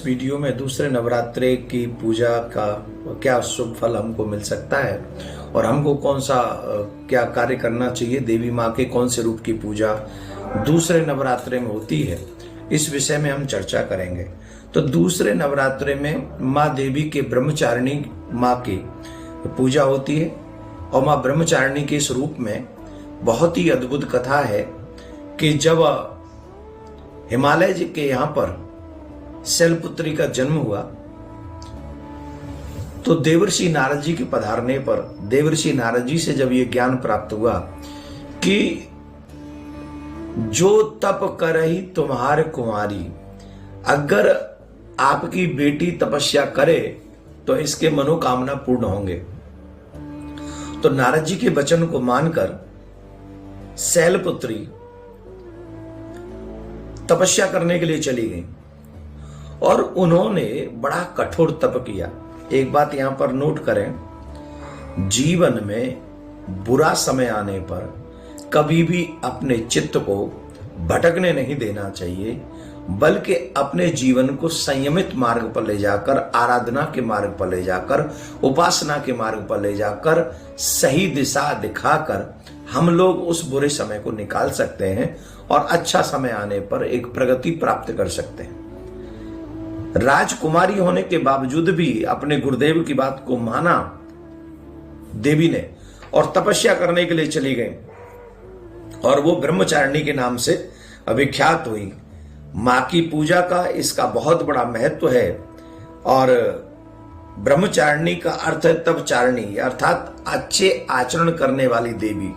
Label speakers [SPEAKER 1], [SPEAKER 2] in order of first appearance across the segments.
[SPEAKER 1] Video में दूसरे नवरात्रे की पूजा का क्या शुभ फल हमको मिल सकता है और हमको कौन सा क्या कार्य करना चाहिए, देवी माँ के कौन से रूप की पूजा दूसरे नवरात्रे में होती है, इस विषय में हम चर्चा करेंगे। तो दूसरे नवरात्रे में माँ देवी के ब्रह्मचारिणी माँ की पूजा होती है और माँ ब्रह्मचारिणी के इस रूप में बहुत ही अद्भुत कथा है कि जब हिमालय जी के यहाँ पर शैलपुत्री का जन्म हुआ तो देवर्षि नारद जी के पधारने पर देवर्षि नारद जी से जब ये ज्ञान प्राप्त हुआ कि जो तप करही तुम्हारे कुमारी, अगर आपकी बेटी तपस्या करे तो इसके मनोकामना पूर्ण होंगे। तो नारद जी के वचन को मानकर शैलपुत्री तपस्या करने के लिए चली गई और उन्होंने बड़ा कठोर तप किया। एक बात यहां पर नोट करें, जीवन में बुरा समय आने पर कभी भी अपने चित्त को भटकने नहीं देना चाहिए, बल्कि अपने जीवन को संयमित मार्ग पर ले जाकर, आराधना के मार्ग पर ले जाकर, उपासना के मार्ग पर ले जाकर, सही दिशा दिखाकर हम लोग उस बुरे समय को निकाल सकते हैं और अच्छा समय आने पर एक प्रगति प्राप्त कर सकते हैं। राजकुमारी होने के बावजूद भी अपने गुरुदेव की बात को माना देवी ने और तपस्या करने के लिए चली गई और वो ब्रह्मचारिणी के नाम से विख्यात हुई। मां की पूजा का इसका बहुत बड़ा महत्व है और ब्रह्मचारिणी का अर्थ है तपचारिणी, अर्थात अच्छे आचरण करने वाली देवी।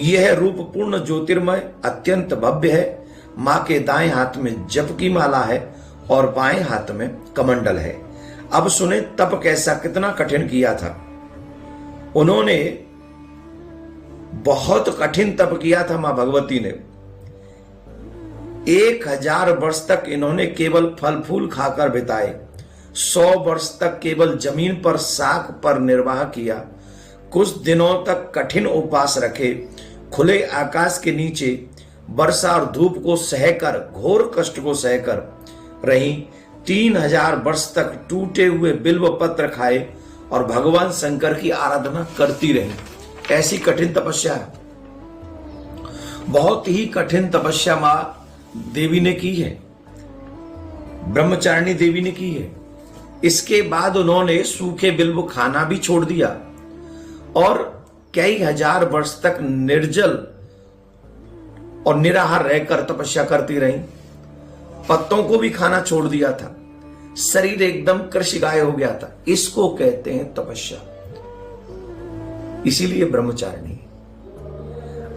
[SPEAKER 1] यह रूप पूर्ण ज्योतिर्मय अत्यंत भव्य है। मां के दाएं हाथ में जप की माला है और बाएं हाथ में कमंडल है। अब सुने तप कैसा, कितना कठिन किया था। उन्होंने बहुत कठिन तप किया था। मां भगवती ने 1000 वर्ष तक इन्होंने केवल फल फूल खाकर बिताए, 100 वर्ष तक केवल जमीन पर साख पर निर्वाह किया, कुछ दिनों तक कठिन उपवास रखे, खुले आकाश के नीचे वर्षा और धूप को सहकर, घोर कष्ट को सहकर रही, 3000 वर्ष तक टूटे हुए बिल्व पत्र खाए और भगवान शंकर की आराधना करती रही। ऐसी कठिन तपस्या, बहुत ही कठिन तपस्या मां देवी ने की है, ब्रह्मचारिणी देवी ने की है। इसके बाद उन्होंने सूखे बिल्व खाना भी छोड़ दिया और कई हजार वर्ष तक निर्जल और निराहार रहकर तपस्या करती रही। पत्तों को भी खाना छोड़ दिया था, शरीर एकदम कृषिकाय हो गया था। इसको कहते हैं तपस्या, इसीलिए ब्रह्मचारिणी।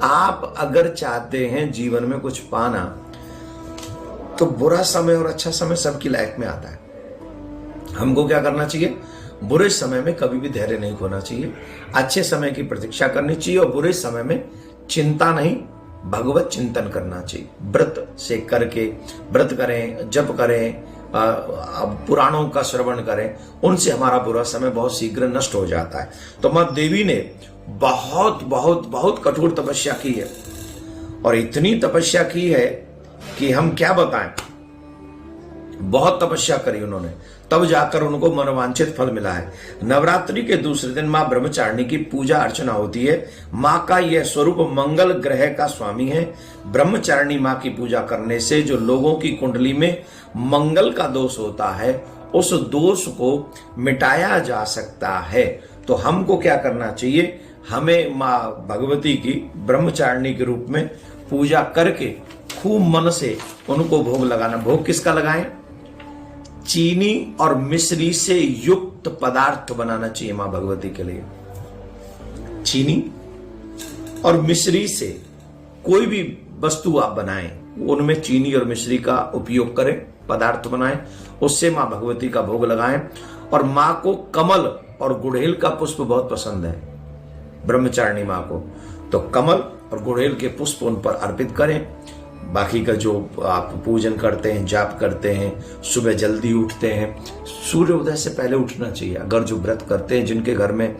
[SPEAKER 1] आप अगर चाहते हैं जीवन में कुछ पाना तो बुरा समय और अच्छा समय सबकी लाइफ में आता है। हमको क्या करना चाहिए? बुरे समय में कभी भी धैर्य नहीं खोना चाहिए, अच्छे समय की प्रतीक्षा करनी चाहिए और बुरे समय में चिंता नहीं, भगवत चिंतन करना चाहिए। व्रत से करके व्रत करें, जप करें, पुराणों का श्रवण करें, उनसे हमारा बुरा समय बहुत शीघ्र नष्ट हो जाता है। तो मां देवी ने बहुत बहुत बहुत कठोर तपस्या की है और इतनी तपस्या की है कि हम क्या बताएं। बहुत तपस्या करी उन्होंने, तब जाकर उनको मनोवांछित फल मिला है। नवरात्रि के दूसरे दिन मां ब्रह्मचारिणी की पूजा अर्चना होती है। मां का यह स्वरूप मंगल ग्रह का स्वामी है। ब्रह्मचारिणी मां की पूजा करने से जो लोगों की कुंडली में मंगल का दोष होता है, उस दोष को मिटाया जा सकता है। तो हमको क्या करना चाहिए? हमें मां भगवती की ब्रह्मचारिणी के रूप में पूजा करके खूब मन से उनको भोग लगाना। भोग किसका लगाएं? चीनी और मिश्री से युक्त पदार्थ बनाना चाहिए मां भगवती के लिए। चीनी और मिश्री से कोई भी वस्तु आप बनाएं, उनमें चीनी और मिश्री का उपयोग करें, पदार्थ बनाएं, उससे मां भगवती का भोग लगाएं। और मां को कमल और गुड़हेल का पुष्प बहुत पसंद है, ब्रह्मचारिणी मां को, तो कमल और गुड़हेल के पुष्प उन पर अर्पित करें। बाकी का जो आप पूजन करते हैं, जाप करते हैं, सुबह जल्दी उठते हैं, सूर्योदय से पहले उठना चाहिए। अगर जो व्रत करते हैं, जिनके घर में